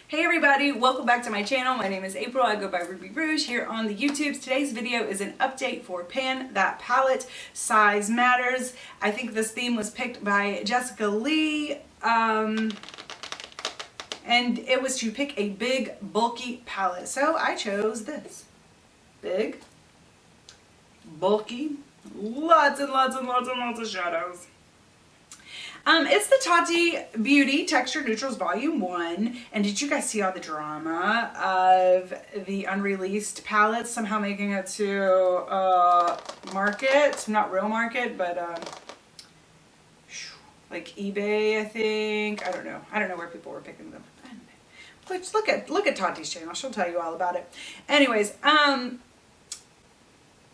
Hey everybody, welcome back to my channel. My name is April. I go by Ruby Rouge here on the YouTubes. Today's video is an update for Pan That Palette, Size Matters. I think this theme was picked by Jessica Lee, and it was to pick a big, bulky palette. So I chose this. Big, bulky, lots and lots and lots and lots of shadows. It's the Tati Beauty Texture Neutrals Vol.1, and did you guys see all the drama of the unreleased palettes somehow making it to market? Not real market, but like eBay, I think. I don't know where people were picking them. Which look at Tati's channel. She'll tell you all about it. Anyways,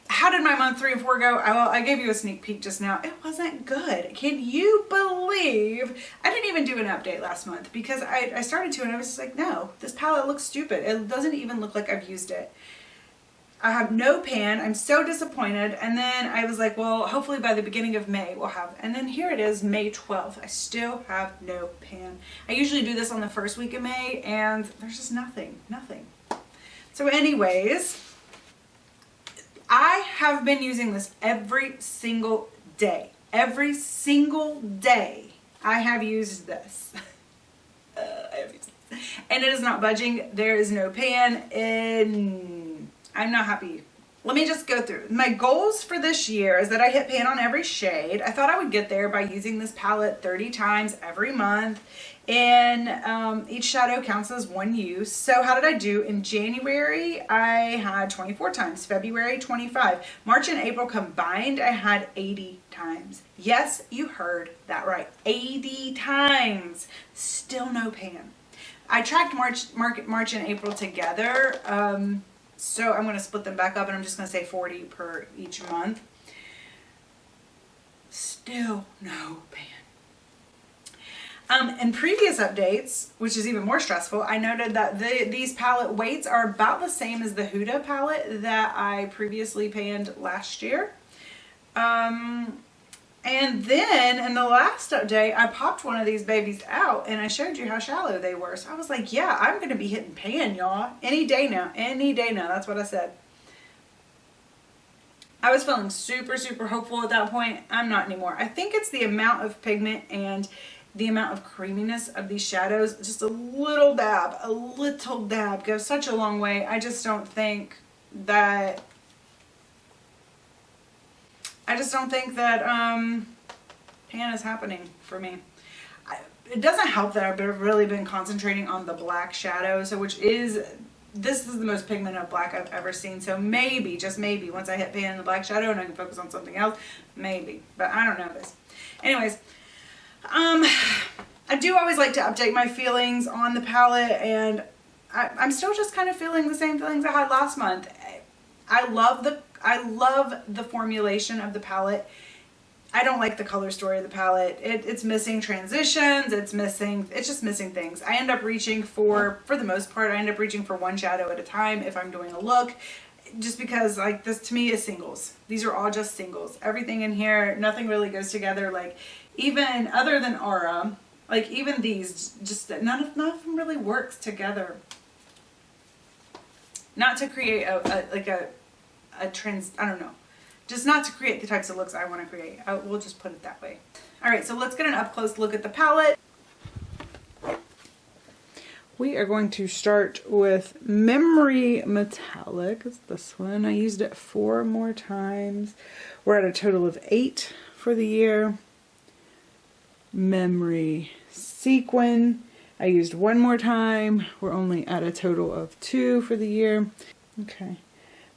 how did my month 3 and 4 go? I gave you a sneak peek just now. It wasn't good. Can you believe? I didn't even do an update last month because I started to and I was just like, no, this palette looks stupid. It doesn't even look like I've used it. I have no pan. I'm so disappointed. And then I was like, well, hopefully by the beginning of May we'll have. And then here it is, May 12th. I still have no pan. I usually do this on the first week of May and there's just nothing. So anyways, I have been using this every single day. Every single day I have used this. And it is not budging. There is no pan and I'm not happy. Let me just go through. My goals for this year is that I hit pan on every shade. I thought I would get there by using this palette 30 times every month. And each shadow counts as one use. So how did I do? In January, I had 24 times. February, 25. March and April combined, I had 80 times. Yes, you heard that right. 80 times. Still no pan. I tracked March and April together. So I'm going to split them back up and I'm just going to say 40 per each month. Still no pan. In previous updates, which is even more stressful, I noted that these palette weights are about the same as the Huda palette that I previously panned last year. And then in the last update, I popped one of these babies out and I showed you how shallow they were. So I was like, yeah, I'm going to be hitting pan, y'all. Any day now. Any day now. That's what I said. I was feeling super, super hopeful at that point. I'm not anymore. I think it's the amount of pigment and the amount of creaminess of these shadows. Just a little dab goes such a long way. I just don't think that pan is happening for me. It doesn't help that I've really been concentrating on the black shadow, so this is the most pigmented black I've ever seen. So maybe, just maybe, once I hit pan in the black shadow and I can focus on something else, maybe. But I don't know this. Anyways, I do always like to update my feelings on the palette, and I'm still just kind of feeling the same feelings I had last month. I love the formulation of the palette. I don't like the color story of the palette. It's missing transitions. It's just missing things. I end up reaching for the most part, I end up reaching for one shadow at a time if I'm doing a look. Just because, like, this to me is singles. These are all just singles. Everything in here, nothing really goes together. Like, even other than Aura, like even these, just none of them really works together. Not to create a trans, I don't know. Just not to create the types of looks I want to create. We'll just put it that way. All right, so let's get an up close look at the palette. We are going to start with Memory Metallic. It's this one. I used it 4 more times. We're at a total of 8 for the year. Memory Sequin. I used 1 more time. We're only at a total of 2 for the year. Okay.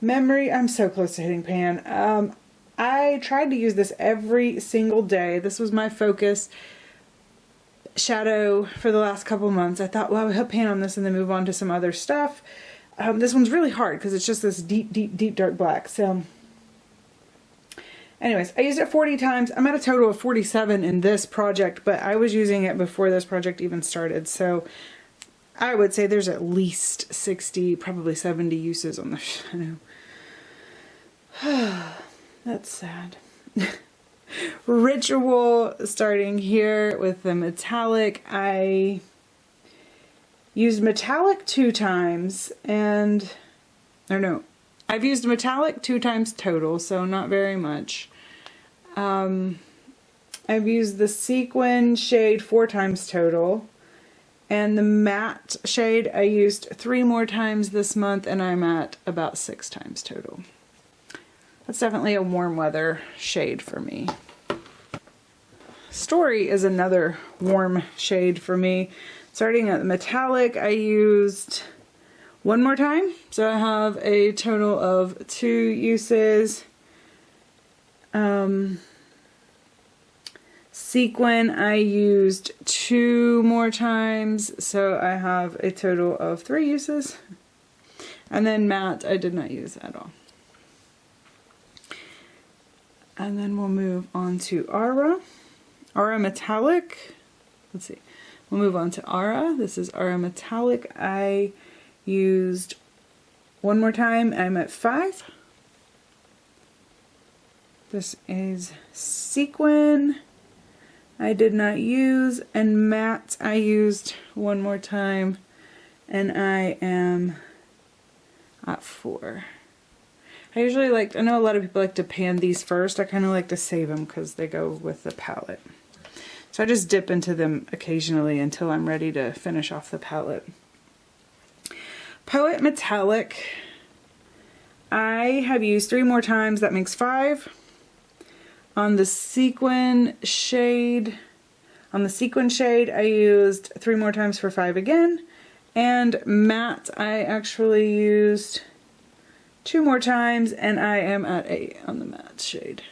Memory, I'm so close to hitting pan. I tried to use this every single day. This was my focus shadow for the last couple months. I thought, well, I would hit pan on this and then move on to some other stuff. This one's really hard because it's just this deep dark black. So anyways, I used it 40 times. I'm at a total of 47 in this project, but I was using it before this project even started. So I would say there's at least 60, probably 70 uses on the shadow. That's sad. Ritual, starting here with the metallic. I used metallic 2 times and, or no, I've used metallic 2 times total, so not very much. I've used the sequin shade 4 times total. And the matte shade I used 3 more times this month, and I'm at about 6 times total. That's definitely a warm weather shade for me. Story is another warm shade for me. Starting at the metallic, I used 1 more time. So I have a total of 2 uses. Sequin I used 2 more times, so I have a total of 3 uses. And then matte I did not use at all. And then we'll move on to Aura. Aura Metallic. Let's see. We'll move on to Aura. This is Aura Metallic. I used 1 more time. I'm at 5. This is Sequin. I did not use, and matte I used 1 more time, and I am at 4. I usually like, I know a lot of people like to pan these first. I kind of like to save them because they go with the palette. So I just dip into them occasionally until I'm ready to finish off the palette. Poet Metallic, I have used 3 more times, that makes 5. On the sequin shade, I used 3 more times for 5 again. And matte, I actually used 2 more times, and I am at 8 on the matte shade.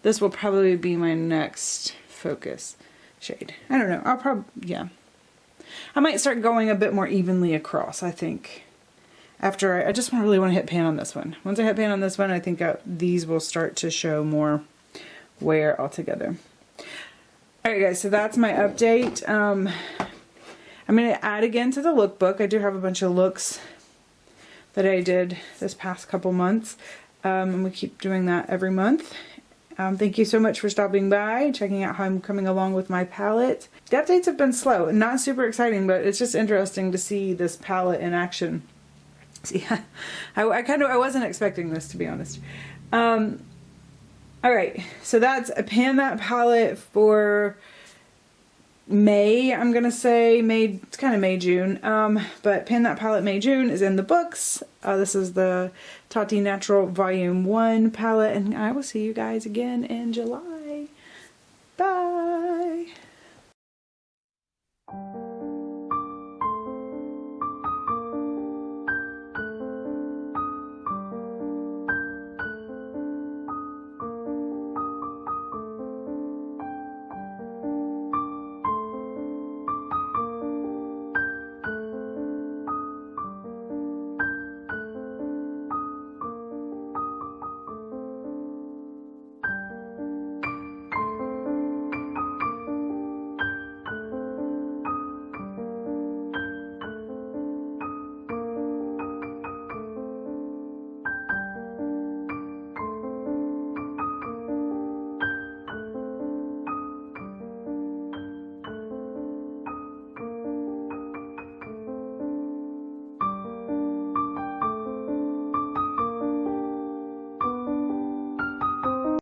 This will probably be my next focus shade. I don't know, yeah. I might start going a bit more evenly across, I think. After I just really want to hit pan on this one. Once I hit pan on this one, I think these will start to show more wear altogether. Alright guys, so that's my update. I'm going to add again to the lookbook. I do have a bunch of looks that I did this past couple months. And we keep doing that every month. Thank you so much for stopping by, checking out how I'm coming along with my palette. The updates have been slow, not super exciting, but it's just interesting to see this palette in action. See, I wasn't expecting this, to be honest. Alright, so that's a pan that palette for May, I'm gonna say. May, it's kind of May, June. But Pan That Palette May, June is in the books. This is the Tati Natural Volume 1 palette, and I will see you guys again in July. Bye!